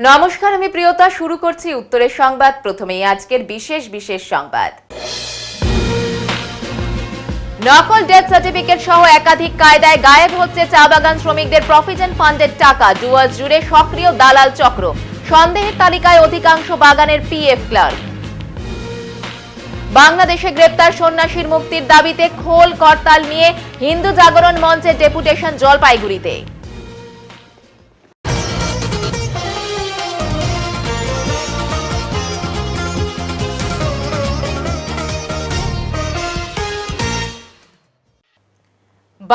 নমস্কার, আমি প্রিয়তা। শুরু করছি উত্তরের সংবাদ। প্রথমেই আজকের বিশেষ সংবাদ। নকল ডেথ সার্টিফিকেট সহ একাধিক কায়দায় গায়েব হচ্ছে চা বাগান শ্রমিকদের প্রভিডেন্ট ফান্ডের টাকা। ডুয়ার্স জুড়ে সক্রিয় দালাল চক্র। সন্দেহের তালিকায় অধিকাংশ বাগানের পিএফ ক্লার্ক। বাংলাদেশে গ্রেপ্তার সন্ন্যাসীর মুক্তির দাবিতে খোল করতাল নিয়ে হিন্দু জাগরণ মঞ্চের ডেপুটেশন জলপাইগুড়িতে।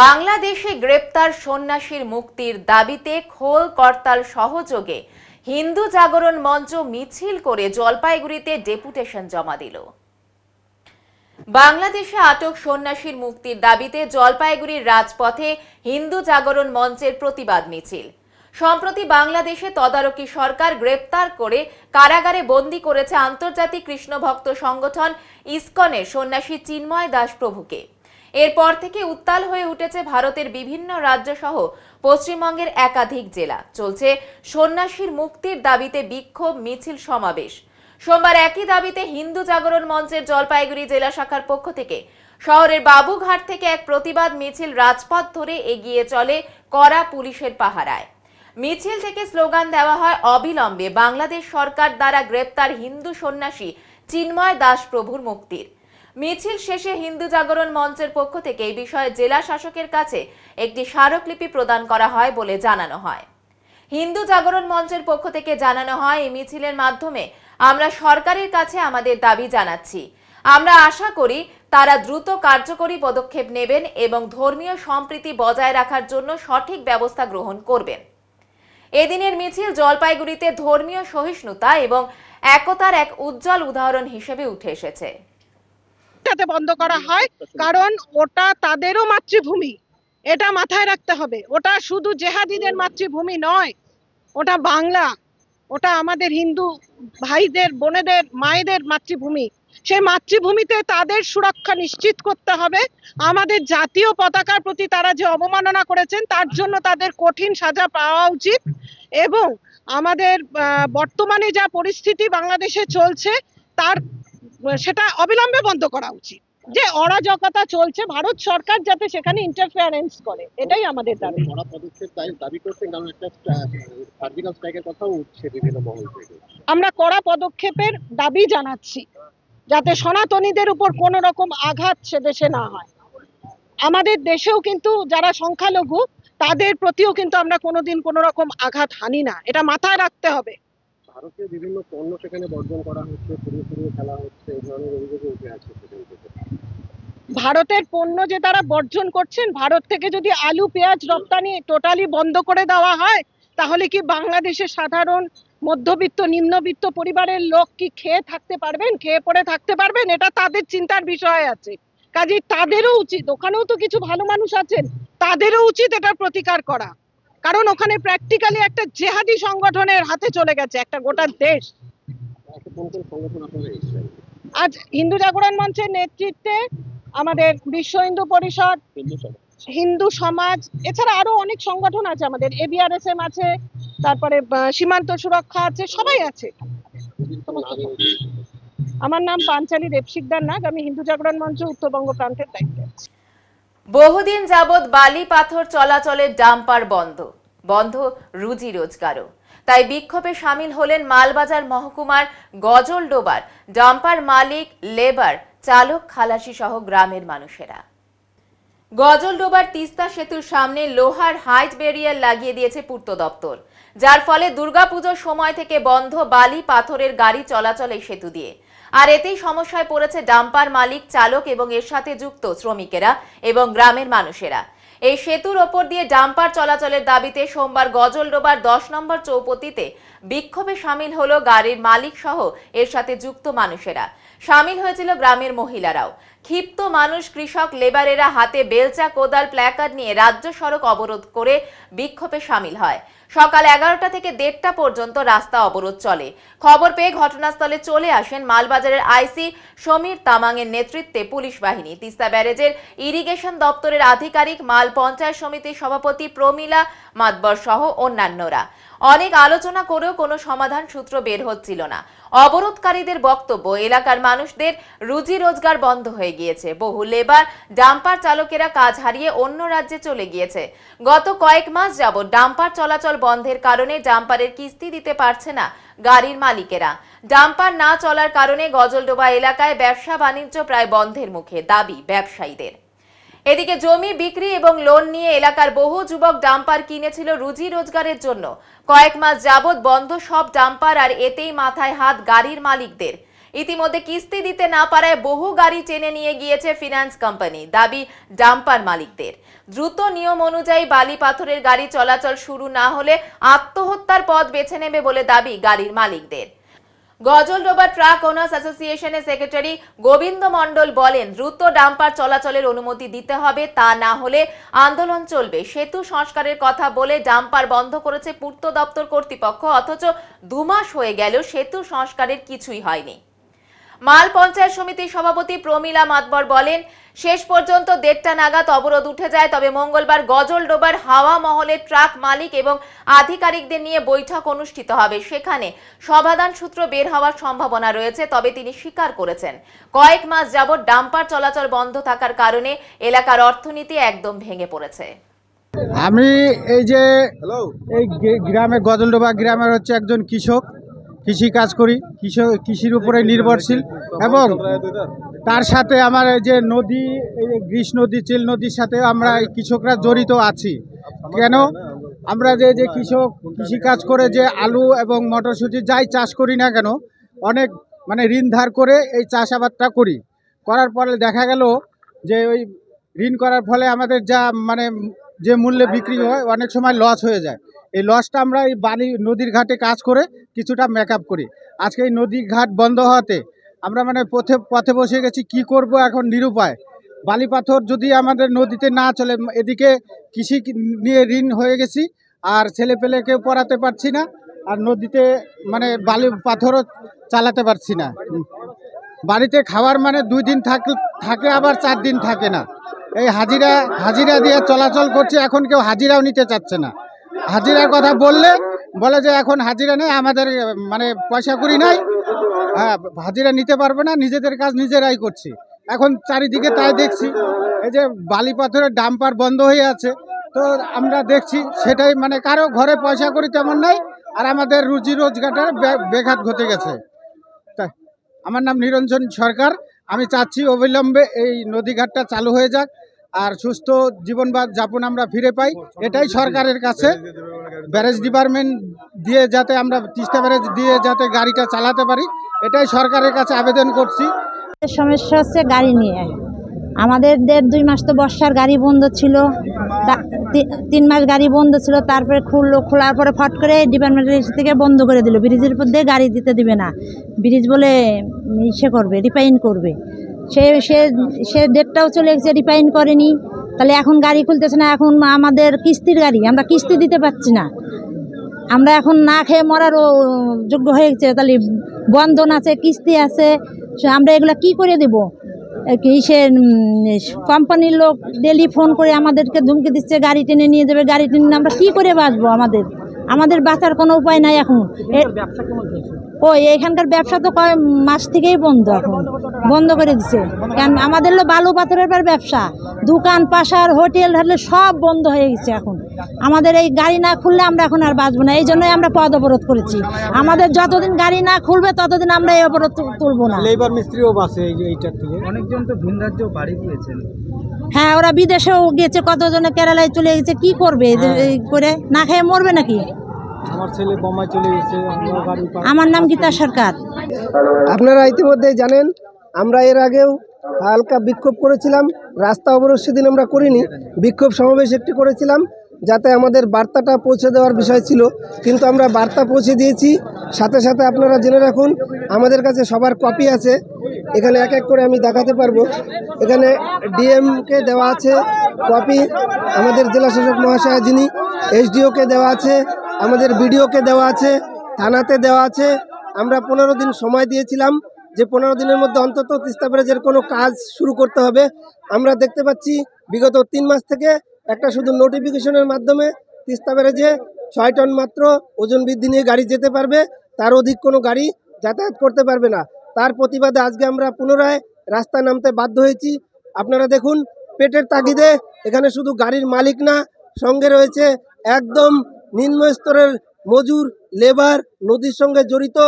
বাংলাদেশে গ্রেপ্তার সন্ন্যাসীর মুক্তির দাবিতে খোল করতাল সহযোগে হিন্দু জাগরণ মঞ্চ মিছিল করে জলপাইগুড়িতে ডেপুটেশন জমা দিল। বাংলাদেশে আটক সন্ন্যাসীর মুক্তির দাবিতে জলপাইগুড়ির রাজপথে হিন্দু জাগরণ মঞ্চের প্রতিবাদ মিছিল। সম্প্রতি বাংলাদেশে তদারকি সরকার গ্রেপ্তার করে কারাগারে বন্দী করেছে আন্তর্জাতিক কৃষ্ণ ভক্ত সংগঠন ইসকনের সন্ন্যাসী চিন্ময় দাস প্রভুকে। এরপর থেকে উত্তাল হয়ে উঠেছে ভারতের বিভিন্ন রাজ্য সহ পশ্চিমবঙ্গের একাধিক জেলা। চলছে সন্ন্যাসীর মুক্তির দাবিতে বিক্ষোভ মিছিল সমাবেশ। সোমবার একই দাবিতে হিন্দু জাগরণ মঞ্চের জলপাইগুড়ি জেলা শাখার পক্ষ থেকে শহরের বাবুঘাট থেকে এক প্রতিবাদ মিছিল রাজপথ ধরে এগিয়ে চলে কড়া পুলিশের পাহারায়। মিছিল থেকে স্লোগান দেওয়া হয় অবিলম্বে বাংলাদেশ সরকার দ্বারা গ্রেপ্তার হিন্দু সন্ন্যাসী চিন্ময় দাস প্রভুর মুক্তির। মিছিল শেষে হিন্দু জাগরণ মঞ্চের পক্ষ থেকে এই বিষয়ে জেলা শাসকের কাছে একটি স্মারকলিপি প্রদান করা হয় বলে জানানো হয়। হিন্দু জাগরণ মঞ্চের পক্ষ থেকে জানানো হয়, এই মিছিলের মাধ্যমে আমরা সরকারের কাছে আমাদের দাবি জানাচ্ছি। আমরা আশা করি তারা দ্রুত কার্যকরী পদক্ষেপ নেবেন এবং ধর্মীয় সম্প্রীতি বজায় রাখার জন্য সঠিক ব্যবস্থা গ্রহণ করবেন। এদিনের মিছিল জলপাইগুড়িতে ধর্মীয় সহিষ্ণুতা এবং একতার এক উজ্জ্বল উদাহরণ হিসেবে উঠে এসেছে। বন্ধ করা হয় কারণ ওটা তাদেরও মাতৃভূমি, এটা মাথায় রাখতে হবে। ওটা শুধু জেহাদিদের মাতৃভূমি নয়, ওটা বাংলা, ওটা আমাদের হিন্দু ভাইদের, বোনেদের, মায়েদের মাতৃভূমি। সেই মাতৃভূমিতে তাদের সুরক্ষা নিশ্চিত করতে হবে। আমাদের জাতীয় পতাকার প্রতি তারা যে অবমাননা করেছেন তার জন্য তাদের কঠিন সাজা পাওয়া উচিত এবং আমাদের বর্তমানে যা পরিস্থিতি বাংলাদেশে চলছে তার সেটা অবিলম্বে বন্ধ করা উচিত। যে অরাজকতা চলছে, ভারত সরকার যাতে সেখানে ইন্টারফেয়ারেন্স করে, এটাই আমাদের দাবি। আমরা কড়া পদক্ষেপের দাবি জানাচ্ছি যাতে সনাতনীদের উপর কোনো রকম আঘাত সে দেশে না হয়। আমাদের দেশেও কিন্তু যারা সংখ্যালঘু তাদের প্রতিও কিন্তু আমরা কোনোদিন কোনো রকম আঘাত হানি না, এটা মাথায় রাখতে হবে। ভারতের বিভিন্ন পণ্য সেখানে বর্জন করা হচ্ছে, পুরো খেলা হচ্ছে, এই ধরনের অভিযোগ উঠে আসছে। ভারতের পণ্য যে তারা বর্জন করছেন, ভারত থেকে যদি আলু পেঁয়াজ রপ্তানি টোটালি বন্ধ করে দেওয়া হয় তাহলে কি বাংলাদেশের সাধারণ মধ্যবিত্ত নিম্নবিত্ত পরিবারের লোক কি খেয়ে থাকতে পারবেন, খেয়ে পড়ে থাকতে পারবেন? এটা তাদের চিন্তার বিষয় আছে। কাজেই তাদেরও উচিত, ওখানেও তো কিছু ভালো মানুষ আছেন, তাদেরও উচিত এটার প্রতিকার করা। কারণ ওখানে প্র্যাকটিক্যালি একটা জেহাদি সংগঠনের হাতে চলে গেছে একটা গোটা দেশ। আজ হিন্দু জাগরণ মঞ্চের নেতৃত্বে আমাদের বিশ্ব হিন্দু পরিষদ, হিন্দু সমাজ, এছাড়া আরো অনেক সংগঠন আছে, আমাদের এবিআরএসএম আছে, তারপরে সীমান্ত সুরক্ষা আছে, সবাই আছে। আমার নাম পাঞ্চালী দেবশিকদার নাগ, আমি হিন্দু জাগরণ মঞ্চ উত্তরবঙ্গ প্রান্তের দায়িত্বে আছি। বহুদিন যাবৎ বালি পাথর চলাচলের ডাম্পার বন্ধ রুজি রোজগারও। তাই বিক্ষোভে সামিল হলেন মালবাজার মহকুমার গজলডোবার ডাম্পার মালিক, লেবার, চালক, খালাসি সহ গ্রামের মানুষেরা। গজলডোবার তিস্তা সেতুর সামনে লোহার হাইট ব্যারিয়ার লাগিয়ে দিয়েছে পূর্ত দপ্তর, যার ফলে দুর্গাপুজোর সময় থেকে বন্ধ বালি পাথরের গাড়ি চলাচল এই সেতু দিয়ে। আর এতেই সমস্যায় পড়েছে ডাম্পার মালিক, চালক এবং এর সাথে যুক্ত শ্রমিকেরা এবং গ্রামের মানুষেরা। এই সেতুর ওপর দিয়ে ডাম্পার চলাচলের দাবিতে সোমবার গজলডোবার 10 নম্বর চৌপতিতে বিক্ষোভে সামিল হলো গাড়ির মালিক সহ এর সাথে যুক্ত মানুষেরা। সামিল হয়েছিল গ্রামের মহিলারাও। ক্ষিপ্ত মানুষ, কৃষক, লেবারেরা হাতে বেলচা, কোদাল, প্ল্যাকার্ড নিয়ে রাজ্য সড়ক অবরোধ করে বিক্ষোভে সামিল হয়। সকাল 11টা থেকে 1:30টা পর্যন্ত রাস্তা অবরোধ চলে। খবর পেয়ে ঘটনাস্থলে চলে আসেন মালবাজারের আইসি সমীর তামাংয়ের নেতৃত্বে পুলিশ বাহিনী, তিস্তা ব্যারেজের ইরিগেশন দপ্তরের আধিকারিক, মাল পঞ্চায়েত সমিতির সভাপতি প্রমীলা মাতবর সহ অন্যান্যরা। অনেক আলোচনা করেও কোনো সমাধান সূত্র বের হচ্ছিল না। অবরোধকারীদের বক্তব্য, এলাকার মানুষদের রুজি রোজগার বন্ধ হয়ে গিয়েছে। বহু লেবার ডাম্পার চালকেরা কাজ হারিয়ে অন্য রাজ্যে চলে গিয়েছে। গত কয়েক মাস যাবৎ ডাম্পার চলাচল বন্ধের কারণে ডাম্পারের কিস্তি দিতে পারছে না গাড়ির মালিকেরা। ডাম্পার না চলার কারণে গজলডোবা এলাকায় ব্যবসা বাণিজ্য প্রায় বন্ধের মুখে, দাবি ব্যবসায়ীদের। এদিকে জমি বিক্রি এবং লোন নিয়ে এলাকার বহু যুবক ডাম্পার কিনেছিল রুজি রোজগারের জন্য। কয়েক মাস যাবৎ বন্ধ সব ডাম্পার, আর এতেই মাথায় হাত গাড়ির মালিকদের। ইতিমধ্যে কিস্তি দিতে না পারায় বহু গাড়ি টেনে নিয়ে গিয়েছে ফিন্যান্স কোম্পানি, দাবি ডাম্পার মালিকদের। দ্রুত নিয়ম অনুযায়ী বালি পাথরের গাড়ি চলাচল শুরু না হলে আত্মহত্যার পথ বেছে নেবে বলে দাবি গাড়ির মালিকদের। গজলডোবা ট্রাক ওনার্স অ্যাসোসিয়েশনের সেক্রেটারি গোবিন্দ মণ্ডল বলেন, দ্রুত ডাম্পার চলাচলের অনুমতি দিতে হবে, তা না হলে আন্দোলন চলবে। সেতু সংস্কারের কথা বলে ডাম্পার বন্ধ করেছে পূর্ত দপ্তর কর্তৃপক্ষ, অথচ 2 মাস হয়ে গেল সেতু সংস্কারের কিছুই হয়নি। মাল পঞ্চায়েত সমিতির সভাপতি প্রমীলা মাতবর বলেন, শেষ পর্যন্ত 1:30টা নাগাদ অবরোধ উঠে যায়। তবে মঙ্গলবার গজলডোবার হাওয়া মহলের ট্রাক মালিক এবং আধিকারিকদের নিয়ে বৈঠক অনুষ্ঠিত হবে। সেখানে সমাধান সূত্র বের হওয়ার সম্ভাবনা রয়েছে। তবে তিনি স্বীকার করেছেন, কয়েক মাস যাবৎ ডাম্পার চলাচল বন্ধ থাকার কারণে এলাকার অর্থনীতি একদম ভেঙে পড়েছে। আমি এই যে গ্রামে গজলডোবা গ্রামের হচ্ছে একজন কৃষক, কৃষি কাজ করি, কৃষির উপরে নির্ভরশীল, এবং তার সাথে আমার এই যে নদী, এই যে গ্রীষ নদী, চিল নদীর সাথে আমরা এই কৃষকরা জড়িত আছি। কেন? আমরা যে কৃষক কৃষি কাজ করে যে আলু এবং মটরশুঁটি যাই চাষ করি না কেন, অনেক ঋণ ধার করে এই চাষাবাদটা করার পরে দেখা গেল যে ওই ঋণ করার ফলে আমাদের যা যে মূল্যে বিক্রি হয় অনেক সময় লস হয়ে যায়। এই লসটা আমরা এই বালি নদীর ঘাটে কাজ করে কিছুটা মেকআপ করি। আজকে এই নদী ঘাট বন্ধ হওয়াতে আমরা পথে বসে গেছি, কি করব এখন নিরুপায়। বালি পাথর যদি আমাদের নদীতে না চলে, এদিকে কৃষি নিয়ে ঋণ হয়ে গেছি, আর ছেলে পেলেকে পড়াতে পারছি না, আর নদীতে বালি পাথরও চালাতে পারছি না। বাড়িতে খাওয়ার 2 দিন থাকে, আবার 4 দিন থাকে না। এই হাজিরা দিয়ে চলাচল করছে। এখন কেউ হাজিরাও নিতে চাচ্ছে না। হাজিরার কথা বলে যে এখন হাজিরা নেই, আমাদের পয়সা করি নাই, হাজিরা নিতে পারবে না, নিজেদের কাজ নিজেরাই করছি। এখন চারিদিকে তাই দেখছি, এই যে বালি পাথরের ডাম্পার বন্ধ হয়ে আছে। তো আমরা দেখছি সেটাই কারো ঘরে পয়সা করি তেমন নাই, আর আমাদের রুজি রোজগারের ব্যাঘাত ঘটে গেছে। তাই আমার নাম নিরঞ্জন সরকার। আমি চাচ্ছি অবিলম্বে এই নদীঘাটটা চালু হয়ে যাক, আর সুস্থ জীবন যাপন আমরা ফিরে পাই। এটাই সরকারের কাছে, ব্যারেজ ডিপার্টমেন্ট দিয়ে যাতে আমরা তিস্তা ব্যারেজ দিয়ে যাতে গাড়িটা চালাতে পারি, এটাই সরকারের কাছে আবেদন করছি। সমস্যা হচ্ছে গাড়ি নিয়ে। আমাদের 1.5-2 মাস তো বর্ষার গাড়ি বন্ধ ছিল, 3 মাস গাড়ি বন্ধ ছিল। তারপরে খোলার পরে ফট করে ডিপার্টমেন্টের থেকে বন্ধ করে দিল। ব্রিজের উপর দিয়ে গাড়ি দিতে দিবে না, ব্রিজ বলে করবে, রিপাইন করবে। সে ডেটটাও চলে গেছে, রিপাইন করেনি। তাহলে এখন গাড়ি খুলতেছে না। এখন আমাদের কিস্তির গাড়ি, আমরা কিস্তি দিতে পারছি না। আমরা এখন না খেয়ে মরারও যোগ্য হয়ে গেছে। তাহলে বন্ধন আছে, কিস্তি আছে, আমরা এগুলা কি করে দেব? সে কোম্পানির লোক ডেলি ফোন করে আমাদেরকে ধুমকি দিচ্ছে, গাড়ি টেনে নিয়ে যাবে, গাড়ি টেনে আমরা কি করে বাঁচবো? আমাদের বাঁচার কোনো উপায় নাই এখন। এখানকার ব্যবসা তো কয় মাস থেকেই বন্ধ, এখন বন্ধ করে দিচ্ছে। কেন? আমাদের বালু পাথরের পর ব্যবসা, দোকান পাশার হোটেল সব বন্ধ হয়ে গেছে। এখন আমাদের এই গাড়ি না খুললে আমরা এখন আর বাঁচবো না। এই জন্যই আমরা পদ অবরোধ করেছি। আমাদের যতদিন গাড়ি না খুলবে ততদিন আমরা এই অবরোধ তুলবো না। লেবার মিস্ত্রিও বাসে এইটার থেকে অনেকজন তো ভিন রাজ্যেও বাড়ি গিয়েছেন। হ্যাঁ, ওরা বিদেশেও গেছে, কতজনে কেরালায় চলে গেছে। কি করবে? করে না খেয়ে মরবে নাকি? আমার ছেলে বোমায় চলে গেছে। আমার নাম গীতা সরকার। আপনারা ইতিমধ্যে জানেন, আমরা এর আগেও হালকা বিক্ষোভ করেছিলাম। রাস্তা অবরোধ সেদিন আমরা করিনি, বিক্ষোভ সমাবেশ একটি করেছিলাম, যাতে আমাদের বার্তাটা পৌঁছে দেওয়ার বিষয় ছিল। কিন্তু আমরা বার্তা পৌঁছে দিয়েছি। সাথে সাথে আপনারা জেনে রাখুন, আমাদের কাছে সবার কপি আছে। এখানে এক এক করে আমি দেখাতে পারবো। এখানে ডিএমকে দেওয়া আছে কপি, আমাদের জেলা শাসক মহাশয় যিনি, এসডিওকে দেওয়া আছে, আমাদের বিডিওকে দেওয়া আছে, থানাতে দেওয়া আছে। আমরা 15 দিন সময় দিয়েছিলাম যে 15 দিনের মধ্যে অন্তত তিস্তা ব্যারেজের কোনো কাজ শুরু করতে হবে। আমরা দেখতে পাচ্ছি বিগত 3 মাস থেকে একটা শুধু নোটিফিকেশনের মাধ্যমে তিস্তা ব্যারেজে 6 টন মাত্র ওজন বৃদ্ধি নিয়ে গাড়ি যেতে পারবে, তার অধিক কোনো গাড়ি যাতায়াত করতে পারবে না। তার প্রতিবাদে আজকে আমরা পুনরায় রাস্তায় নামতে বাধ্য হয়েছি। আপনারা দেখুন, পেটের তাগিদে এখানে শুধু গাড়ির মালিক না, সঙ্গে রয়েছে একদম নিম্ন স্তরের মজুর, লেবার, নদীর সঙ্গে জড়িত,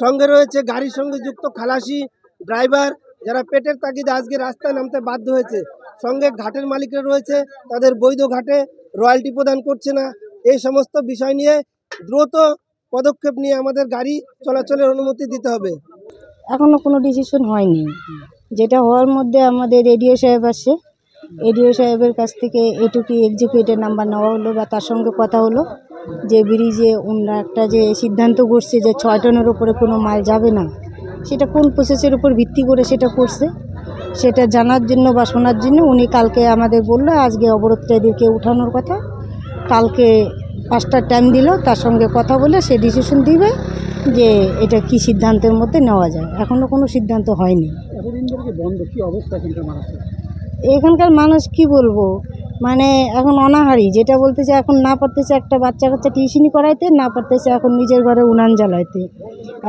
সঙ্গে রয়েছে গাড়ির সঙ্গে যুক্ত খালাসি, ড্রাইভার, যারা পেটের তাগিদে আজকে রাস্তায় নামতে বাধ্য হয়েছে। সঙ্গে ঘাটের মালিকরা রয়েছে, তাদের বৈধ ঘাটে রয়্যালটি প্রদান করছে না। এই সমস্ত বিষয় নিয়ে দ্রুত পদক্ষেপ নিয়ে আমাদের গাড়ি চলাচলের অনুমতি দিতে হবে। এখনও কোনো ডিসিশন হয়নি। যেটা হওয়ার মধ্যে আমাদের এডিও সাহেব আসছে, এডিও সাহেবের কাছ থেকে এটুকু এক্সিকিউটিভ নাম্বার নেওয়া হলো বা তার সঙ্গে কথা হলো যে ব্রিজে ওনারা একটা যে সিদ্ধান্ত করছে যে 6 টনের উপরে কোনো মাল যাবে না, সেটা কোন প্রসেসের উপর ভিত্তি করে সেটা করছে সেটা জানার জন্য বা শোনার জন্য উনি কালকে আমাদের বললো আজকে অবরোধকারীদেরকে উঠানোর কথা, কালকে 5টার টাইম দিল, তার সঙ্গে কথা বলে সে ডিসিশন দিবে যে এটা কি সিদ্ধান্তের মধ্যে নেওয়া যায়। এখনও কোনো সিদ্ধান্ত হয়নি। এখানকার মানুষ কি বলবো, মানে এখন অনাহারি, যেটা বলতেছে এখন না পারতেছে একটা বাচ্চা কাচ্চা টিউশনি করাইতে, না পারতেছে এখন নিজের ঘরে উনান জ্বালাইতে।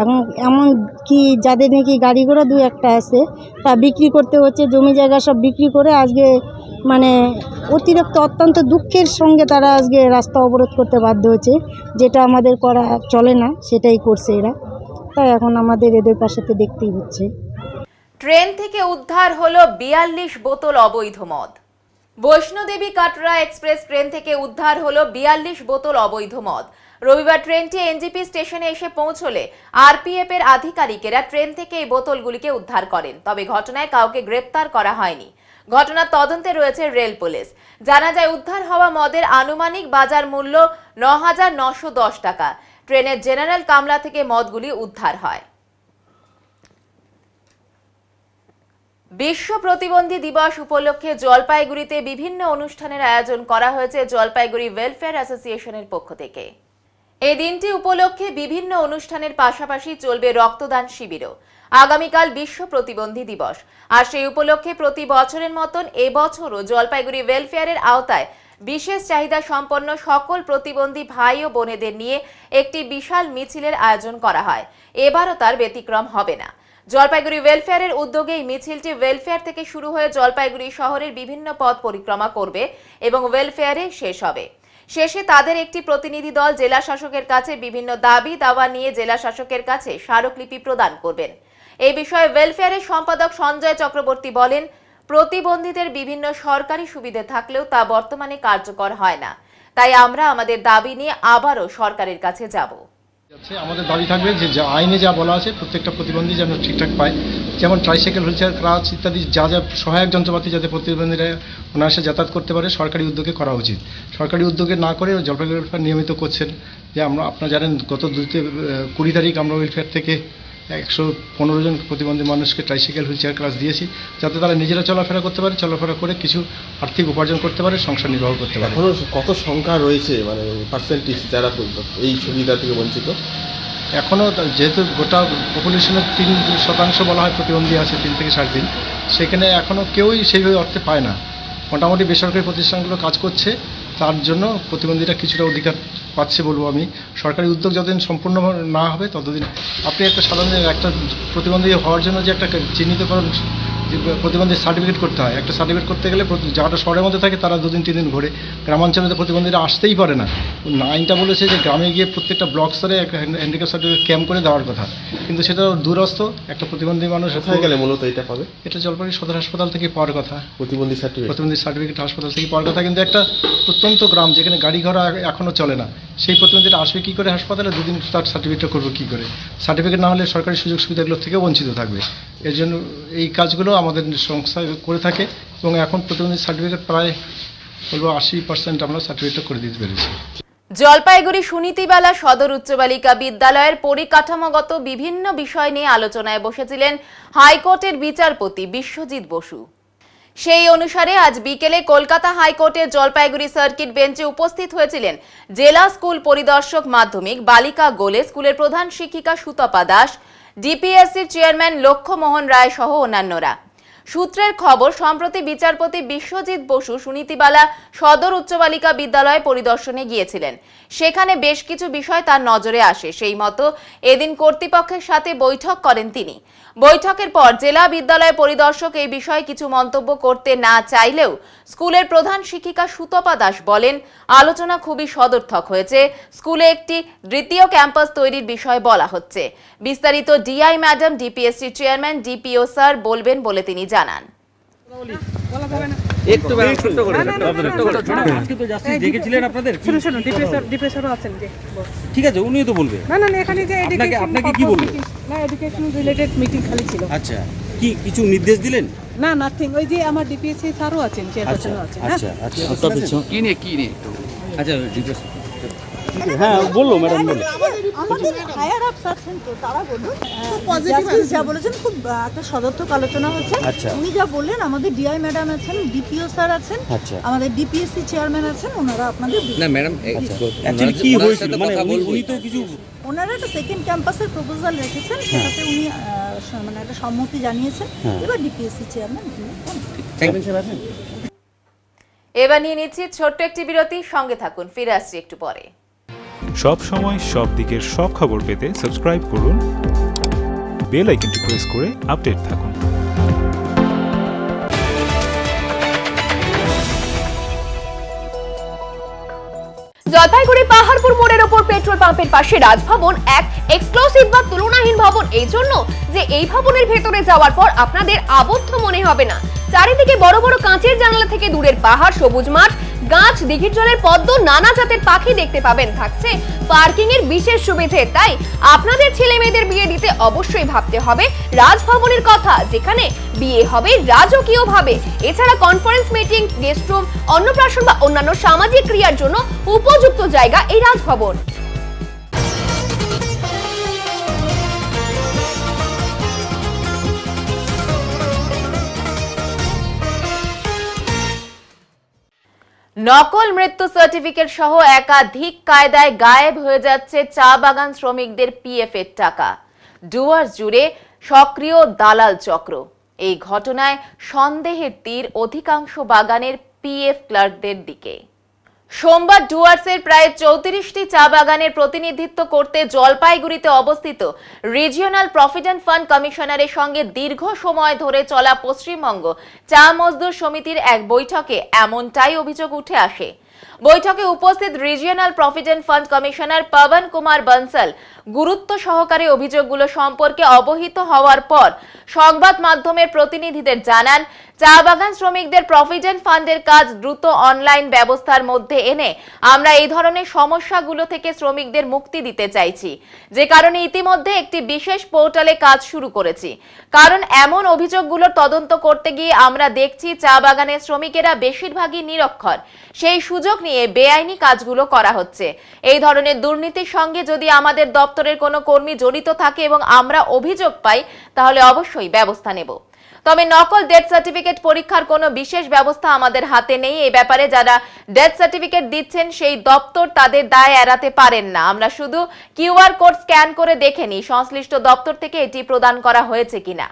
এখন এমন কি যাদের নাকি গাড়ি ঘোড়া 2-1টা আছে তা বিক্রি করতে হচ্ছে, জমি জায়গা সব বিক্রি করে আজকে মানে অতিরিক্ত অত্যন্ত দুঃখের সঙ্গে তারা আজকে রাস্তা অবরোধ করতে বাধ্য হচ্ছে। যেটা আমাদের করা চলে না সেটাই করছে এরা, তাই এখন আমাদের এদের পাশে দেখতেই হচ্ছে। ট্রেন থেকে উদ্ধার হলো 42 বোতল অবৈধ মদ। বৈষ্ণোদেবী কাটরা এক্সপ্রেস ট্রেন থেকে উদ্ধার হলো 42 বোতল অবৈধ মদ। রবিবার ট্রেনটি এনজিপি স্টেশনে এসে পৌঁছলে আরপিএফ এর আধিকারিকেরা ট্রেন থেকে এই বোতলগুলিকে উদ্ধার করেন। তবে ঘটনায় কাউকে গ্রেপ্তার করা হয়নি। ঘটনার তদন্তে রয়েছে রেল পুলিশ। জানা যায় উদ্ধার হওয়া মদের আনুমানিক বাজার মূল্য 9,910 টাকা। ট্রেনের জেনারেল কামরা থেকে মদগুলি উদ্ধার হয়। বিশ্ব প্রতিবন্ধী দিবস উপলক্ষে জলপাইগুড়িতে বিভিন্ন অনুষ্ঠানের আয়োজন করা হয়েছে জলপাইগুড়ি ওয়েলফেয়ার অ্যাসোসিয়েশনের পক্ষ থেকে। এই দিনটি উপলক্ষে বিভিন্ন অনুষ্ঠানের পাশাপাশি চলবে রক্তদান শিবিরও। আগামীকাল বিশ্ব প্রতিবন্ধী দিবস, আর সেই উপলক্ষে প্রতি বছরের মতন এবছরও জলপাইগুড়ি ওয়েলফেয়ারের আওতায় বিশেষ চাহিদা সম্পন্ন সকল প্রতিবন্ধী ভাই ও বোনেদের নিয়ে একটি বিশাল মিছিলের আয়োজন করা হয়। এবারও তার ব্যতিক্রম হবে না। জলপাইগুড়ি ওয়েলফেয়ারের উদ্যোগে এই মিছিলটি ওয়েলফেয়ার থেকে শুরু হয়ে জলপাইগুড়ি শহরের বিভিন্ন পথ পরিক্রমা করবে এবং ওয়েলফেয়ারে শেষ হবে। শেষে তাদের একটি প্রতিনিধি দল জেলা শাসকের কাছে বিভিন্ন দাবি দাওয়া নিয়ে জেলা শাসকের কাছে স্মারকলিপি প্রদান করবেন। এই বিষয়ে ওয়েলফেয়ারের সম্পাদক সঞ্জয় চক্রবর্তী বলেন, প্রতিবন্ধীদের বিভিন্ন সরকারি সুবিধা থাকলেও তা বর্তমানে কার্যকর হয় না, তাই আমরা আমাদের দাবি নিয়ে আবারও সরকারের কাছে যাব। আমাদের দাবি থাকবে যে আইনে যা বলা আছে প্রত্যেকটা প্রতিবন্ধী যেন ঠিকঠাক পায়, যেমন ট্রাইসাইকেল, হুইলচেয়ার, ক্রাচ ইত্যাদি যা যা সহায়ক যন্ত্রপাতি যাতে প্রতিবন্ধীরা অনায়াসে যাতায়াত করতে পারে সরকারি উদ্যোগে করা উচিত। সরকারি উদ্যোগে না করে জলপাইগুড়ি ওয়েলফেয়ার নিয়মিত করছেন। যে আপনারা জানেন গত 20 তারিখ আমরা ওয়েলফেয়ার থেকে 115 জন প্রতিবন্ধী মানুষকে ট্রাইসাইকেল, হুইলচেয়ার, ক্রাচ দিয়েছি, যাতে তারা নিজেরা চলাফেরা করতে পারে, চলাফেরা করে কিছু আর্থিক উপার্জন করতে পারে, সংসার নির্বাহ করতে পারে। এখনও কত সংখ্যা রয়েছে, মানে পার্সেন্টেজ যারা এই সুবিধা থেকে বঞ্চিত? এখনও যেহেতু গোটা পপুলেশনের 3% বলা হয় প্রতিবন্ধী আছে, 3 থেকে 3.5, সেখানে এখনও কেউই সেইভাবে অর্থে পায় না। মোটামুটি বেসরকারি প্রতিষ্ঠানগুলো কাজ করছে, তার জন্য প্রতিবন্ধীরা কিছুটা অধিকার পাচ্ছে বলবো আমি। সরকারি উদ্যোগ যতদিন সম্পূর্ণ না হবে ততদিন আপনি একটা সাধারণ একটা প্রতিবন্ধী হওয়ার জন্য যে একটা চিহ্নিতকরণ প্রতিবন্ধী সার্টিফিকেট করতে হয়, একটা সার্টিফিকেট করতে গেলে যারা শহরের মধ্যে থাকে তারা 2-3 দিন ঘোরে, গ্রামাঞ্চলে তো প্রতিবন্ধীরা আসতেই পারে না। আইনটা বলেছে যে গ্রামে গিয়ে প্রত্যেকটা ব্লক স্তরে একটা হ্যান্ডিক্যাপ সার্টিফিকেট ক্যাম্প করে দেওয়ার কথা, কিন্তু সেটা দূরস্থ। একটা প্রতিবন্ধী মানুষ কোথায় গেলে মূলত এটা পাবে? এটা জলপাইগুড়ি সদর হাসপাতাল থেকে পাওয়ার কথা, প্রতিবন্ধী সার্টিফিকেট হাসপাতাল থেকে পাওয়ার কথা, কিন্তু একটা প্রত্যন্ত গ্রাম যেখানে গাড়ি ঘোড়া এখনও চলে না, সেই প্রতিবন্ধীটা আসবে কী করে হাসপাতালে? 2 দিন তার সার্টিফিকেটটা করবো কী করে? সার্টিফিকেট না হলে সরকারি সুযোগ সুবিধাগুলো থেকেও বঞ্চিত থাকবে। এর জন্য এই কাজগুলো আমাদের সংস্থা করে থাকে এবং এখন প্রতিবন্ধী সার্টিফিকেট প্রায় বলবো 80% আমরা সার্টিফিকেট করে দিতে পেরেছি। জলপাইগুড়ি সুনীতিবালা সদর উচ্চ বালিকা বিদ্যালয়ের পরিকাঠামোগত বিভিন্ন বিষয় নিয়ে আলোচনায় বসেছিলেন হাইকোর্টের বিচারপতি বিশ্বজিৎ বসু। সেই অনুসারে আজ বিকেলে কলকাতা হাইকোর্টের জলপাইগুড়ি সার্কিট বেঞ্চে উপস্থিত হয়েছিলেন জেলা স্কুল পরিদর্শক মাধ্যমিক বালিকা গোলে স্কুলের প্রধান শিক্ষিকা সুতপা দাস, ডিপিএসসির চেয়ারম্যান লক্ষ্যমোহন রায় সহ অন্যান্যরা। সূত্রের খবর, সম্প্রতি বিচারপতি বিশ্বজিৎ বসু সুনীতিবালা সদর উচ্চ বালিকা বিদ্যালয়ে পরিদর্শনে গিয়েছিলেন। সেখানে বেশ কিছু বিষয় তার নজরে আসে। সেই মতো এদিন কর্তৃপক্ষের সাথে বৈঠক করেন তিনি। বৈঠকের পর জেলা বিদ্যালয় পরিদর্শক এই বিষয়ে কিছু মন্তব্য করতে না চাইলেও স্কুলের প্রধান শিক্ষিকা সুতপা দাস বলেন, আলোচনা খুবই সদর্থক হয়েছে। স্কুলে একটি দ্বিতীয় ক্যাম্পাস তৈরির বিষয় বলা হচ্ছে। বিস্তারিত DI madam, DPSC chairman, DPO sir বলবেন বলে তিনি জানান। ঠিক আছে, উনিও তো বলবে। না না, এখানে যে আপনাকে কি বলবো? না, এডুকেশন রিলেটেড মিটিং খালি ছিল। আচ্ছা, কি কিছু নির্দেশ দিলেন? না, নাথিং। ওই যে আমার ডিপিএসসি স্যারও আছেন, চেয়ারপারসনও আছেন। আচ্ছা আচ্ছা, কি নিয়ে আচ্ছা, হ্যাঁ বললো ম্যাডাম, বললো আমাদের হায়ার আপস আছেন, তো তারা বলুন। জাস্টিস যা বলেছেন খুব একটা সদর্থক আলোচনা হচ্ছে। উনি যা বললেন, আমাদের ডিআই ম্যাডাম আছেন, ডিপিও স্যার আছেন, আমাদের ডিপিএসসি চেয়ারম্যান আছেন, ওনারা আপনাদের না ম্যাডাম অ্যাকচুয়ালি কি হয়েছিল, মানে উনি তো কিছু ওনারা একটা সেকেন্ড ক্যাম্পাসের প্রপোজাল রেখেছেন, সেটাতে উনি মানে একটা সম্মতি জানিয়েছেন। এবার ডিপিএসসি চেয়ারম্যান এবার নিয়ে নিচ্ছি ছোট্ট একটি বিরতি। সঙ্গে থাকুন, ফিরে আসছি একটু পরে। সব সময় সব দিকের সব খবর পেতে সাবস্ক্রাইব করুন, বেল আইকনটি প্রেস করে আপডেট থাকুন। জলপাইগুড়ি পাহাড়পুর মোড়ের ওপর পেট্রোল পাম্পের পাশে রাজভবন এক এক্সক্লুসিভ বা তুলনাহীন ভবন, এই জন্য যে এই ভবনের ভেতরে যাওয়ার পর আপনাদের আবদ্ধ মনে হবে না। চারিদিকে বড় বড় কাঁচের জানালা থেকে দূরের পাহাড়, সবুজ মাঠ, গাছ, দিঘির জলের পদ্ম, নানা জাতের পাখি দেখতে পাবেন। থাকছে পার্কিং এর বিশেষ সুবিধে। তাই আপনাদের ছেলে মেয়েদের বিয়ে দিতে অবশ্যই ভাবতে হবে রাজভবনের কথা, যেখানে বিয়ে হবে রাজকীয় ভাবে। এছাড়া কনফারেন্স, মিটিং, গেস্ট রুম, অন্নপ্রাশন বা অন্যান্য সামাজিক ক্রিয়ার জন্য উপযুক্ত জায়গা এই রাজভবন। নকল মৃত্যু সার্টিফিকেট সহ একাধিক কায়দায় গায়েব হয়ে যাচ্ছে চা বাগান শ্রমিকদের পিএফ এর টাকা। ডুয়ার্স জুড়ে সক্রিয় দালাল চক্র। এই ঘটনায় সন্দেহের তীর অধিকাংশ বাগানের পিএফ ক্লার্কদের দিকে। সোমবার ডুয়ার্সের প্রায় 34টি চা বাগানের প্রতিনিধিত্ব করতে জলপাইগুড়িতে অবস্থিত রিজিওনাল প্রভিডেন্ট ফান্ড কমিশনারের সঙ্গে দীর্ঘ সময় ধরে চলা পশ্চিমবঙ্গ চা মজদুর সমিতির এক বৈঠকে এমনটাই অভিযোগ উঠে আসে। বৈঠকে উপস্থিত regional provident fund commissioner Pawan Kumar Bansal গুরুত্ব সহকারে অভিযোগগুলো সম্পর্কে অবহিত হওয়ার পর সংবাদ মাধ্যমের প্রতিনিধিদের জানান, চা বাগান শ্রমিকদের প্রভিডেন্ট ফান্ডের কাজ দ্রুত অনলাইন ব্যবস্থার মধ্যে এনে আমরা এই ধরনের সমস্যাগুলো থেকে শ্রমিকদের মুক্তি দিতে চাইছি, যে কারণে ইতিমধ্যে একটি বিশেষ পোর্টালে কাজ শুরু করেছি। কারণ এমন অভিযোগগুলোর তদন্ত করতে গিয়ে আমরা দেখছি চা বাগানের শ্রমিকেরা বেশিরভাগই নিরক্ষর। সেই সুযোগ নিয়ে বেআইনি কাজগুলো করা হচ্ছে। এই ধরনের দুর্নীতির সঙ্গে যদি আমাদের দপ্তরের কোনো কর্মী জড়িত থাকে এবং আমরা অভিযোগ পাই, তাহলে অবশ্যই ব্যবস্থা নেব। তবে নকল ডেথ সার্টিফিকেট পরীক্ষার কোনো বিশেষ ব্যবস্থা আমাদের হাতে নেই। এই ব্যাপারে যারা ডেথ সার্টিফিকেট দিচ্ছেন সেই দপ্তর তাদের দায় এড়াতে পারেন না। আমরা শুধু কিউআর কোড স্ক্যান করে দেখে নিই সংশ্লিষ্ট দপ্তর থেকে এটি প্রদান করা হয়েছে কিনা।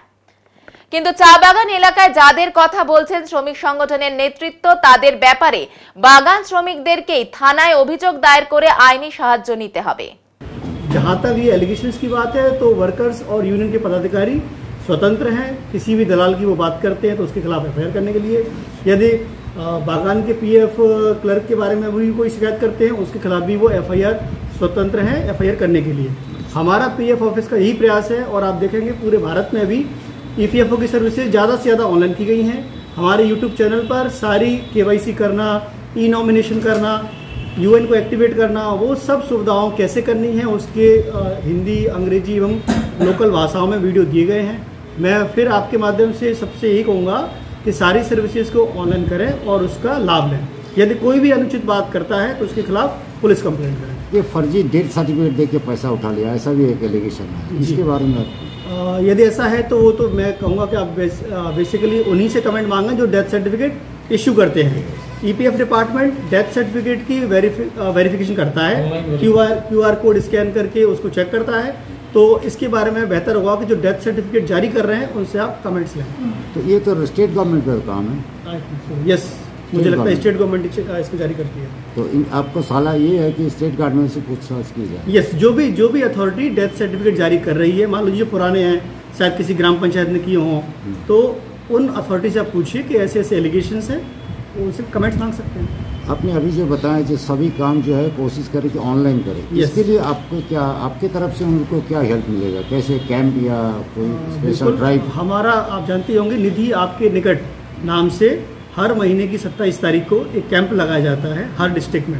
কিন্তু চা বাগান এলাকায় যাদের কথা বলছেন শ্রমিক সংগঠনের নেতৃত্ব, তাদের ব্যাপারে বাগান শ্রমিকদেরকেই থানায় অভিযোগ দায়ের করে আইনি সাহায্য নিতে হবে। जहाँ तक ये एलिगेशंस की बात है, तो वर्कर्स और यूनियन के पदाधिकारी स्वतंत्र हैं। किसी भी दलाल की वो बात करते हैं तो उसके खिलाफ एफआईआर करने के लिए, यदि बागान के पीएफ क्लर्क के बारे में भी कोई शिकायत करते हैं उसके खिलाफ भी वो एफआईआर स्वतंत्र हैं एफआईआर करने के लिए। हमारा पीएफ ऑफिस का यही प्रयास है और आप देखेंगे पूरे भारत में अभी ईपीएफओ की सर्विसेज ज़्यादा से ज़्यादा ऑनलाइन की गई हैं। हमारे यूट्यूब चैनल पर सारी केवाईसी करना, ई नॉमिनेशन करना, यूएन को एक्टिवेट करना, वो सब सुविधाओं कैसे करनी है उसके हिंदी, अंग्रेजी एवं लोकल भाषाओं में वीडियो दिए गए हैं। मैं फिर आपके माध्यम से सबसे यही कहूँगा कि सारी सर्विसेज को ऑनलाइन करें और उसका लाभ लें। यदि कोई भी अनुचित बात करता है तो उसके खिलाफ पुलिस कंप्लेंट करें। ये फर्जी डेथ सर्टिफिकेट दे के पैसा उठा लिया, ऐसा भी एक एलिगेशन है, इसके बारे में यदि ऐसा है तो वो तो मैं कहूँगा कि आप बेसिकली उन्हीं से कमेंट मांगें जो डेथ सर्टिफिकेट इशू करते हैं। ईपीएफ डिपार्टमेंट डेथ सर्टिफिकेट की वेरिफिकेशन करता है, क्यूआर कोड स्कैन करके उसको चेक करता है तो इसके बारे में बेहतर होगा कि जो डेथ सर्टिफिकेट जारी कर रहे हैं उनसे आप कमेंट्स लें। तो ये तो स्टेट गवर्नमेंट का काम है। यस, मुझे लगता है स्टेट गवर्नमेंट इसको जारी करती है। तो आपको सलाह ये है कि स्टेट गवर्नमेंट से पूछताछ की जाए। यस, जो भी अथॉरिटी डेथ सर्टिफिकेट जारी कर रही है, मान लीजिए पुराने हैं, शायद किसी ग्राम पंचायत ने किए हों, तो उन अथॉरिटी से आप पूछिए कि ऐसे ऐसे एलिगेशंस हैं, उनसे कमेंट्स मांग सकते हैं। आपने अभी जो बताया जो सभी काम जो है कोशिश करें कि ऑनलाइन करें, इसके लिए आपको क्या, आपके तरफ से उनको क्या हेल्प मिलेगा, कैसे कैंप या कोई स्पेशल ड्राइव? हमारा आप जानते होंगे निधि आपके निकट नाम से हर महीने की 27 तारीख को एक कैंप लगाया जाता है हर डिस्ट्रिक्ट में।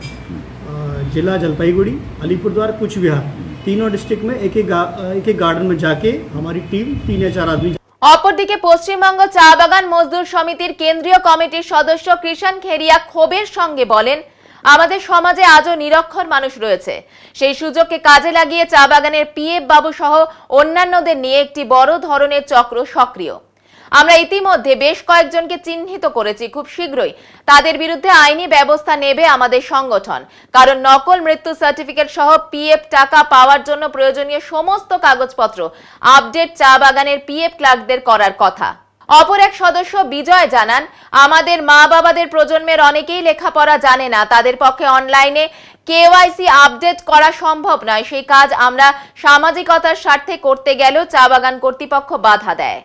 जिला जलपाईगुड़ी, अलीपुरद्वार, कूच बिहार, तीनों डिस्ट्रिक्ट में एक एक गार्डन में जाके हमारी टीम 3 या 4 आदमी। অপরদিকে পশ্চিমবঙ্গ চা বাগান মজদুর সমিতির কেন্দ্রীয় কমিটির সদস্য কৃষণ খেরিয়া ক্ষোভের সঙ্গে বলেন, আমাদের সমাজে আজও নিরক্ষর মানুষ রয়েছে। সেই সুযোগকে কাজে লাগিয়ে চা বাগানের পিএফ বাবু সহ অন্যান্যদের নিয়ে একটি বড় ধরনের চক্র সক্রিয়। আমরা ইতিমধ্যে বেশ কয়েকজনকে চিহ্নিত করেছি। খুব শীঘ্রই তাদের বিরুদ্ধে আইনি ব্যবস্থা নেবে আমাদের সংগঠন, কারণ নকল মৃত্যু সার্টিফিকেট সহ পিএফ টাকা পাওয়ার জন্য প্রয়োজনীয় সমস্ত কাগজপত্র আপডেট চা বাগানের পিএফ ক্লার্কদের করার কথা। অপর এক সদস্য বিজয় জানান, আমাদের মা বাবাদের প্রজন্মের অনেকেই লেখাপড়া জানে না, তাদের পক্ষে অনলাইনে কেওয়াইসি আপডেট করা সম্ভব নয়। সেই কাজ আমরা সামাজিকতার স্বার্থে করতে গেলেও চা বাগান কর্তৃপক্ষ বাধা দেয়।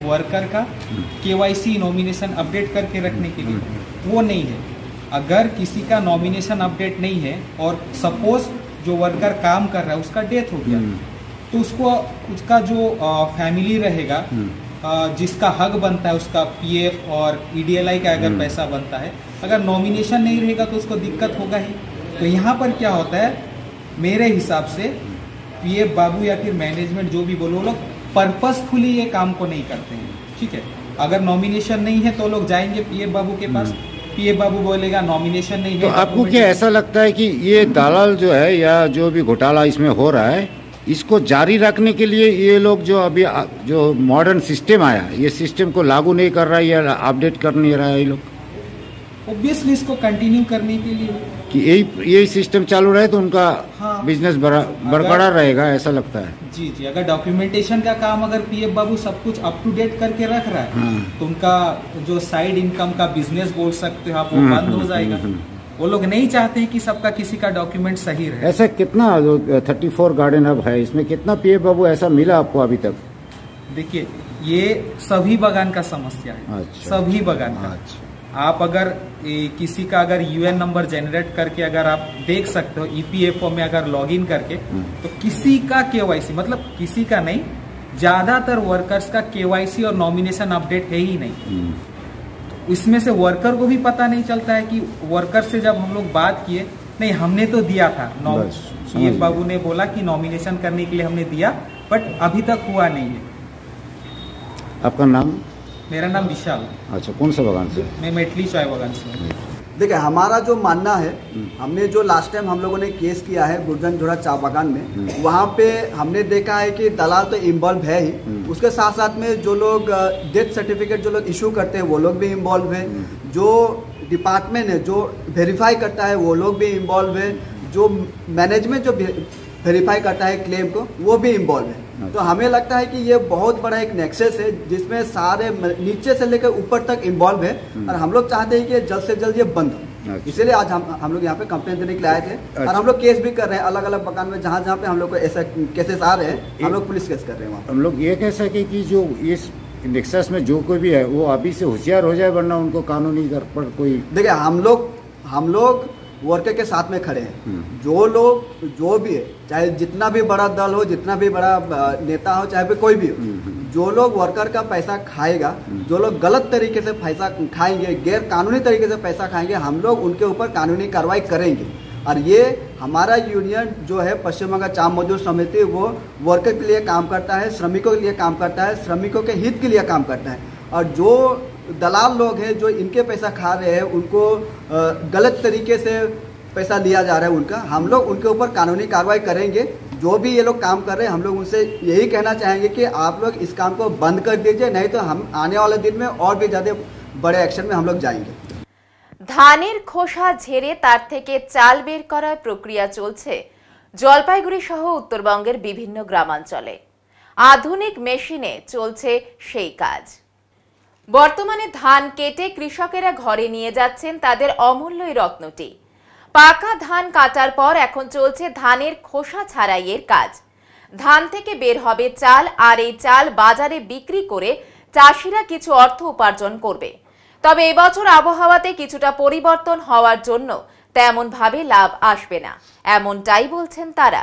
वर्कर का केवाईसी नॉमिनेशन अपडेट करके रखने के लिए वो नहीं है। अगर किसी का नॉमिनेशन अपडेट नहीं है और सपोज जो वर्कर काम कर रहा है उसका डेथ हो गया, तो उसका जो फैमिली रहेगा, जिसका हक बनता है उसका पीएफ और ईडीएलआई का अगर पैसा बनता है, अगर नॉमिनेशन नहीं रहेगा तो उसको दिक्कत होगा ही। तो यहाँ पर क्या होता है, मेरे हिसाब से पीएफ बाबू या फिर मैनेजमेंट जो भी बोलो, लोग पर्पसफुली ये काम को नहीं करते हैं। ठीक है, अगर नॉमिनेशन नहीं है तो लोग जाएंगे पीएफ बाबू के पास, पीएफ बाबू बोलेगा नॉमिनेशन नहीं है। तो आपको क्या ऐसा लगता है कि ये दलाल जो है या जो भी घोटाला इसमें हो रहा है, इसको जारी रखने के लिए ये लोग जो अभी जो मॉडर्न सिस्टम आया, ये सिस्टम को लागू नहीं कर रहा है या अपडेट कर नहीं रहा है ये लोग? ऑब्वियसली इसको कंटिन्यू करने के लिए कि यही सिस्टम चालू रहे तो उनका बिजनेस बरकरार रहेगा, ऐसा लगता है। जी जी, अगर डॉक्यूमेंटेशन का काम अगर पीएफ बाबू सब कुछ अप टू डेट करके रख रहा है, तो उनका जो साइड इनकम का बिजनेस बोल सकते हो आप, वो बंद हो जाएगा। वो लोग नहीं चाहते हैं कि सबका किसी का डॉक्यूमेंट सही रहे। ऐसा कितना जो 34 गार्डन हब है, इसमें कितना पीएफ बाबू ऐसा मिला आपको अभी तक? देखिए, ये सभी बागान का समस्या है। अच्छा। सभी बागान का। अच्छा। आप अगर किसी का अगर यूएन नंबर जनरेट करके अगर आप देख सकते हो ईपीएफओ में अगर लॉगिन करके, तो किसी का केवाईसी, मतलब किसी का नहीं, ज्यादातर वर्कर्स का केवाईसी और नॉमिनेशन अपडेट है ही नहीं। तो इसमें से वर्कर को भी पता नहीं चलता है कि वर्कर से जब हम लोग बात किए, नहीं हमने तो दिया था, पीएफ बाबू ने बोला कि नॉमिनेशन करने के लिए हमने दिया, बट अभी तक हुआ नहीं है। आपका नाम? मेरा नाम विशाल। अच्छा, कौन सा बागान से? मैं मेटली चाय बागान से। देखिए, हमारा जो मानना है, हमने जो लास्ट टाइम हम लोगों ने केस किया है गुर्जनझोड़ा चा बागान में, वहाँ पे हमने देखा है कि दलाल तो इन्वॉल्व है ही, उसके साथ साथ में जो लोग डेथ सर्टिफिकेट जो लोग इशू करते हैं वो लोग भी इन्वॉल्व है, जो डिपार्टमेंट है जो वेरीफाई करता है वो लोग भी इन्वॉल्व है, जो मैनेजमेंट जो वेरीफाई करता है क्लेम को वो भी इन्वॉल्व है। तो हमें लगता है कि ये बहुत बड़ा एक नेक्सस है जिसमें सारे नीचे से लेकर ऊपर तक इन्वॉल्व है, और हम लोग चाहते हैं कि जल्द से जल्द ये बंद हो। इसीलिए आज हम लोग यहाँ पे कंप्लेंट देने के लिए आए थे, और हम लोग केस भी कर रहे हैं अलग अलग मकान में, जहाँ जहाँ पे हम लोग को ऐसा केसेस आ रहे हैं, हम लोग पुलिस केस कर रहे हैं। हम लोग ये कह सके कि जो इस नेक्सस में जो कोई भी है वो अभी से होशियार हो जाए, वरना उनको कानूनी दर पर कोई। देखिए, हम लोग वर्कर के साथ में खड़े हैं। जो लोग जो भी है, चाहे जितना भी बड़ा दल हो, जितना भी बड़ा नेता हो, चाहे कोई भी हो, जो लोग वर्कर का पैसा खाएगा, जो लोग गलत तरीके से पैसा खाएंगे, गैर कानूनी तरीके से पैसा खाएंगे, हम लोग उनके ऊपर कानूनी कार्रवाई करेंगे। और ये हमारा यूनियन जो है पश्चिम बंगाल चा मजदूर समिति, वो वर्कर के लिए काम करता है, श्रमिकों के लिए काम करता है, श्रमिकों के हित के लिए काम करता है। और जो दलाल लोग हैं जो इनके पैसा खा रहे हैं, उनको गलत तरीके से पैसा लिया जा रहा है उनका, हम लोग उनके ऊपर कानूनी कार्रवाई करेंगे। जो भी ये लोग काम कर रहे हैं, हम लोग उनसे यही कहना चाहेंगे कि आप लोग इस काम को बंद कर दीजिए, नहीं तो हम आने वाले दिन में और भी ज़्यादा बड़े एक्शन में हम लोग जाएंगे। ধানের খোসা ঝেড়ে তার থেকে চাল বের করার প্রক্রিয়া চলছে জলপাইগুড়ি সহ উত্তরবঙ্গের বিভিন্ন গ্রামাঞ্চলে আধুনিক মেশিনে চলছে সেই কাজ। বর্তমানে ধান কেটে কৃষকেরা ঘরে নিয়ে যাচ্ছেন তাদের অমূল্য রত্নটি। পাকা ধান কাটার পর এখন চলছে ধানের খোসা ছাড়াইয়ের কাজ। ধান থেকে বের হবে চাল, আর এই চাল বাজারে বিক্রি করে চাষিরা কিছু অর্থ উপার্জন করবে। তবে এবছর আবহাওয়াতে কিছুটা পরিবর্তন হওয়ার জন্য তেমন ভাবে লাভ আসবে না, এমনটাই বলছেন তারা।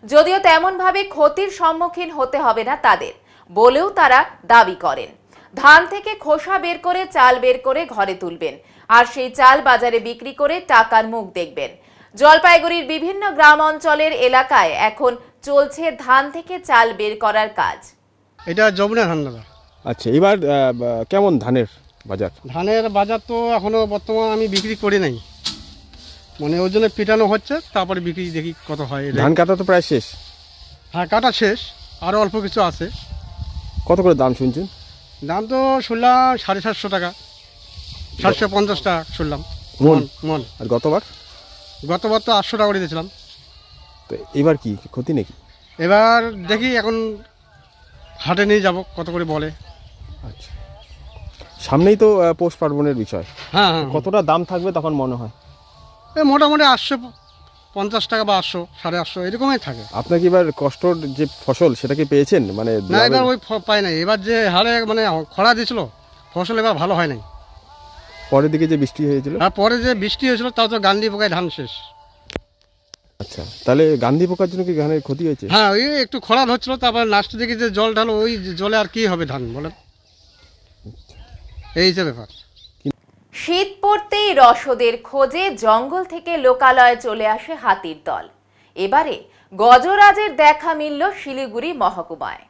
যদিও তেমন ভাবে ক্ষতির সম্মুখীন হতে হবে না তাদের বলেও তারা দাবি করেন। ধান থেকে খোসা বের করে চাল বের করে ঘরে তুলবেন, আর সেই চাল বাজারে বিক্রি করে টাকার মুখ দেখবেন। জলপাইগুড়ির বিভিন্ন গ্রাম অঞ্চলের এলাকায় এখন চলছে ধান থেকে চাল বের করার কাজ। এটা যমুনা ধান দাদা। আচ্ছা, এবার কেমন ধানের বাজার? ধানের বাজার তো এখনো বর্তমান আমি বিক্রি করি নাই, মানে ওই জন্য পিটানো হচ্ছে, তারপরে বিক্রি দেখি কত হয়। ধান কাটা তো প্রায় শেষ। হ্যাঁ, কাটা শেষ, আরও অল্প কিছু আছে। কত করে দাম শুনছেন? দাম তো শুনলাম 750 টাকা, 750 টাকা শুনলাম মন। আর গতবার তো 800 টাকা করে দিয়েছিলাম। তো এবার কি ক্ষতি নাকি? এবার দেখি, এখন হাটে নিয়ে যাব, কত করে বলে। আচ্ছা, সামনেই তো পৌষ পার্বণের বিষয়। হ্যাঁ, কতটা দাম থাকবে তখন মনে হয়? মোটামুটি 850 টাকা বা 800, 850 এরকমই থাকে। আপনার কি এবার কষ্টর যে ফসল সেটা কি পেয়েছেন? মানে না, এবার ওই পাই নাই। এবার যে হারে মানে খরা দিয়েছিল, ফসল এবার ভালো হয় নাই। পরের দিকে যে বৃষ্টি হয়েছিল, হ্যাঁ, পরে যে বৃষ্টি হয়েছিল তাও তো গান্ধী পোকায় ধান শেষ। আচ্ছা, তাহলে গান্ধী পোকার জন্য কি ধানের ক্ষতি হয়েছে? হ্যাঁ, ওই একটু খরা হচ্ছিল, তারপর লাস্ট দিকে যে জল ঢালো, ওই জলে আর কি হবে ধান বলেন, এই যে ব্যাপার। শীত পড়তেই রসদের খোঁজে জঙ্গল থেকে লোকালয়ে চলে আসে হাতির দল। এবারে গজরাজের দেখা মিলল শিলিগুড়ি মহকুমায়।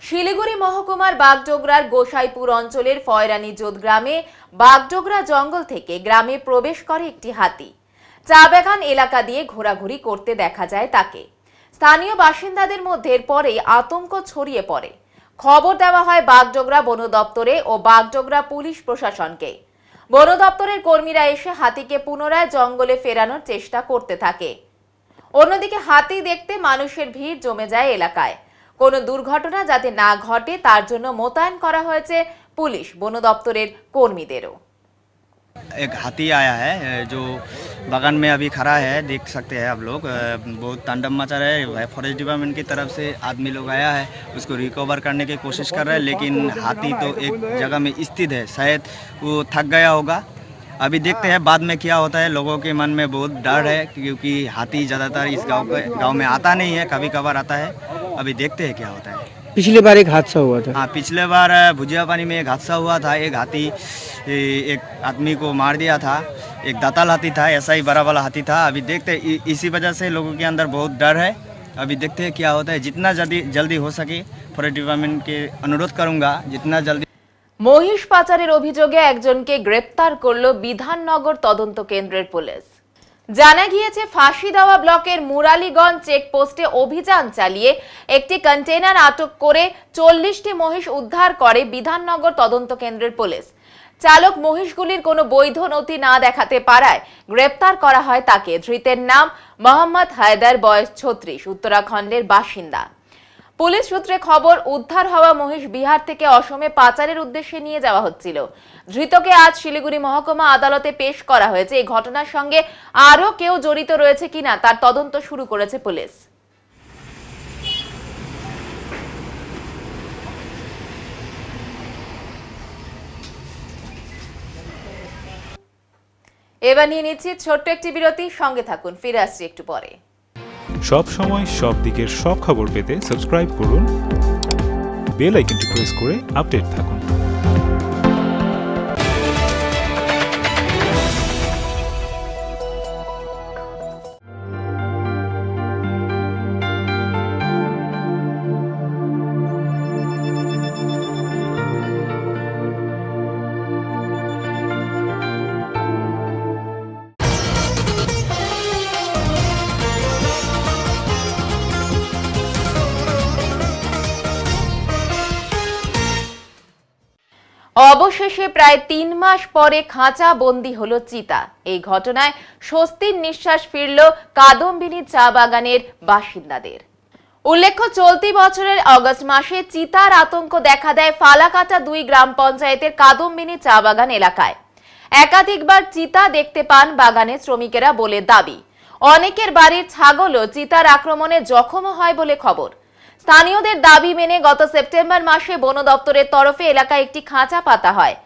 শিলিগুড়ি মহকুমার বাগডোগরার গোসাইপুর অঞ্চলের ফয়রানি জোত গ্রামে বাগডোগরা জঙ্গল থেকে গ্রামে প্রবেশ করে একটি হাতি। চা বাগান এলাকা দিয়ে ঘোরাঘুরি করতে দেখা যায় তাকে। স্থানীয় বাসিন্দাদের মধ্যে পরেই আতঙ্ক ছড়িয়ে পড়ে। খবর দেওয়া হয় বাগডোগরা বন দপ্তরে ও বাগডোগরা পুলিশ প্রশাসনকে। বন দপ্তরের কর্মীরা এসে হাতিকে পুনরায় জঙ্গলে ফেরানোর চেষ্টা করতে থাকে। অন্যদিকে হাতি দেখতে মানুষের ভিড় জমে যায় এলাকায়। কোনো দুর্ঘটনা যাতে না ঘটে তার জন্য মোতায়েন করা হয়েছে পুলিশ, বন দপ্তরের কর্মীদেরও। एक हाथी आया है जो बागान में अभी खड़ा है, देख सकते हैं आप लोग। बहुत तांडव मचा रहा है। फॉरेस्ट डिपार्टमेंट की तरफ से आदमी लोग आया है, उसको रिकवर करने की कोशिश कर रहा है, लेकिन हाथी तो एक जगह में स्थित है, शायद वो थक गया होगा। अभी देखते हैं बाद में क्या होता है। लोगों के मन में बहुत डर है, क्योंकि हाथी ज़्यादातर इस गाँव में आता नहीं है, कभी कभार आता है। अभी देखते हैं क्या होता है। पिछली बार एक हादसा हुआ था। हाँ, पिछले बार भुजिया पानी में एक हादसा हुआ था। एक हाथी एक आदमी को मार दिया था। एक दाताल हाथी था, ऐसा ही बड़ा वाला हाथी था। अभी देखते हैं, इसी वजह से लोगों के अंदर बहुत डर है। अभी देखते हैं क्या होता है। जितना जल्दी हो सके फॉरेस्ट डिपार्टमेंट के अनुरोध करूँगा, जितना जल्दी। মহিষ পাচারের অভিযোগে একজনকে গ্রেপ্তার করল বিধাননগর তদন্ত কেন্দ্রের পুলিশ। জানা গিয়েছে ফাঁসিদেওয়া ব্লকের মুরালীগঞ্জ চেকপোস্টে অভিযান চালিয়ে একটি কন্টেইনার আটক করে 40টি মহিষ উদ্ধার করে বিধাননগর তদন্ত কেন্দ্রের পুলিশ। চালক মহিষগুলির কোনো বৈধ নথি না দেখাতে পারায় গ্রেপ্তার করা হয় তাকে। ধৃতের নাম মোহাম্মদ হায়দার, বয়স 36, উত্তরাখণ্ডের বাসিন্দা। পুলিশ সূত্রে খবর, উদ্ধার হওয়া মহিষ বিহার থেকে অসমে পাচারের উদ্দেশ্যে নিয়ে যাওয়া হচ্ছিল। ধৃতকে আজ শিলিগুড়ি মহকুমা আদালতে পেশ করা হয়েছে। এই ঘটনার সঙ্গে আরো কেউ জড়িত রয়েছে কিনা তার তদন্ত শুরু করেছে পুলিশ। এবার নিয়ে নিচ্ছি ছোট্ট একটি বিরতি, সঙ্গে থাকুন, ফিরে আসছি একটু পরে। সব সময় সব দিকের সব খবর পেতে সাবস্ক্রাইব করুন, বেল আইকনটি প্রেস করে আপডেট থাকুন। অবশেষে প্রায় 3 মাস পরে খাঁচা বন্দী হলো চিতা। এই ঘটনায় স্বস্তির নিঃশ্বাস ফিরল কাদম্বিনী চা বাগানের বাসিন্দাদের। উল্লেখ্য, চলতি বছরের অগস্ট মাসে চিতার আতঙ্ক দেখা দেয় ফালাকাটা 2 গ্রাম পঞ্চায়েতের কাদম্বিনী চা বাগান এলাকায়। একাধিকবার চিতা দেখতে পান বাগানের শ্রমিকেরা বলে দাবি। অনেকের বাড়ির ছাগলও চিতার আক্রমণে জখম হয় বলে খবর। স্থানীয়দের দাবি মেনে গত সেপ্টেম্বর মাসে বন দপ্তরের তরফে এলাকায় একটি খাঁচা পাতা হয়।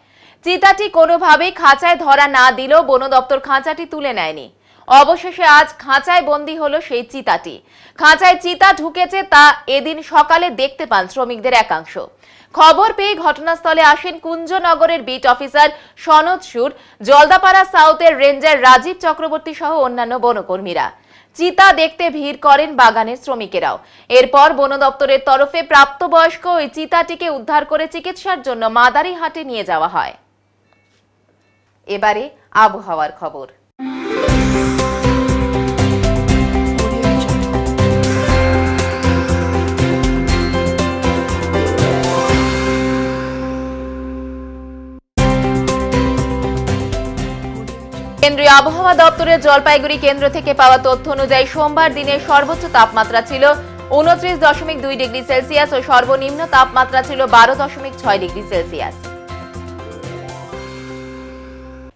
চিতাটি কোনোভাবেই খাঁচায় ধরা না দিলেও বন দপ্তর খাঁচাটি তুলে নেয়নি। অবশেষে আজ খাঁচায় বন্দী হলো সেই চিতাটি। খাঁচায় চিতা ঢুকেছে তা এদিন সকালে দেখতে পান শ্রমিকদের একাংশ। খবর পেয়ে ঘটনাস্থলে আসেন কুঞ্জনগরের বিট অফিসার সনদ সুর, জলদাপাড়া সাউথের রেঞ্জার রাজীব চক্রবর্তী সহ অন্যান্য বনকর্মীরা। চিতা দেখতে ভিড় করেন বাগানের শ্রমিকেরাও। এরপর বন দপ্তরের তরফে প্রাপ্তবয়স্ক ওই চিতাটিকে উদ্ধার করে চিকিৎসার জন্য মাদারিহাটে নিয়ে যাওয়া হয়। এবারে আবহাওয়ার খবর। কেন্দ্রীয় আবহাওয়া দপ্তরের জলপাইগুড়ি কেন্দ্র থেকে পাওয়া তথ্য অনুযায়ী সোমবার দিনের সর্বোচ্চ তাপমাত্রা ছিল 29.2 ডিগ্রি সেলসিয়াস ও সর্বনিম্ন তাপমাত্রা ছিল 12.6 ডিগ্রি সেলসিয়াস।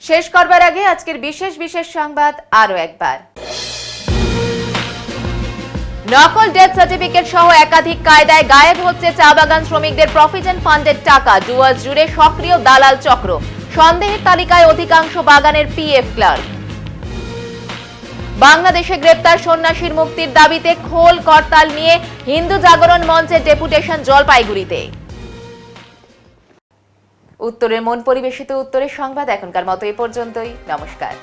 শেষ করবার আগে আজকের বিশেষ সংবাদ আরো একবার। নকল ডেথ সার্টিফিকেট সহ একাধিক কায়দায় গায়েব হচ্ছে চা বাগান শ্রমিকদের প্রভিডেন্ট ফান্ডের টাকা। ডুয়ার্স জুড়ে সক্রিয় দালাল চক্র। সন্দেহের তালিকায় অধিকাংশ বাগানের পিএফ ক্লার্ক। বাংলাদেশে গ্রেপ্তার সন্ন্যাসীর মুক্তির দাবিতে খোল করতাল নিয়ে হিন্দু জাগরণ মঞ্চের ডেপুটেশন জলপাইগুড়িতে। উত্তরের মন পরিবেশিত উত্তরের সংবাদ এখনকার মতো এ পর্যন্তই। নমস্কার।